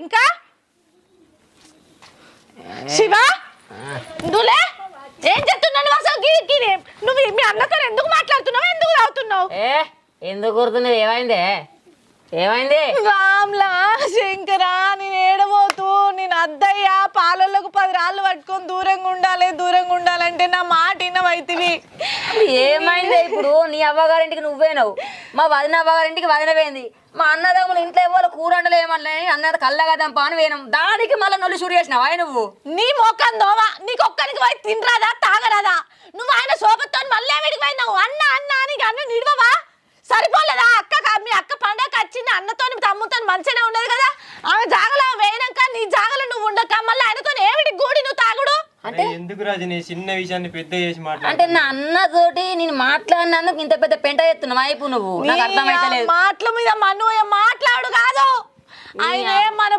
ఇంకా శివ నువ్వులే ఏం చెప్తున్నావు నువ్వు అసలు నువ్వు మీ అన్నతో ఎందుకు మాట్లాడుతున్నావు ఎందుకు తాగుతున్నావు ఎందుకు గుర్తున్నది ఏమైంది రామ్లా శంకరా నేను ఏడబోతూ నేను అద్దయ్యా పాలలకు 10 రాళ్ళు పట్టుకొని దూరంగా ఉండాలంటే నా మాట వినవైతివి ఏమైంది ఇప్పుడు నీ అవ్వగారింటికి నువ్వేనవు మా వదిన అవ్వగారింటికి వదినవేంది మా అన్నదమ్ములు ఇంట్లో ఎవరు కూర వండలు ఏమన్నా అన్నది కళ్ళగదంప అని వేయను దానికి మళ్ళీ నొల్లు షూరు చేసినావా నువ్వు నీ మొక్కం దోవా నీకు ఒక్కరికి పోయి తినరాదా తాగరాదా నువ్వు ఆయన సోపతో మళ్ళీ విడికి పోయినావు అన్న నీకు అన్న నిడవవా సరిపోలేదా మీ అక్క పండగ వచ్చింది అన్నతో తమ్ముతో మంచిగానే ఉండదు కదా ఆమె జాగలో వేయనాక నీ జాగలో నువ్వు ఉండక మళ్ళీ ఆయనతో ఏమిటి గూడి నువ్వు తాగుడు అంటే ఎందుకు రాజు చిన్న విషయాన్ని పెద్ద చేసి అంటే నా అన్నతోటి నేను మాట్లాడినందుకు ఇంత పెద్ద పెంట ఎత్తున్నా వైపు నువ్వు నాకు అర్థమైతలేదు మాటల మీద మను మాట్లాడు కాదు ఆయన మన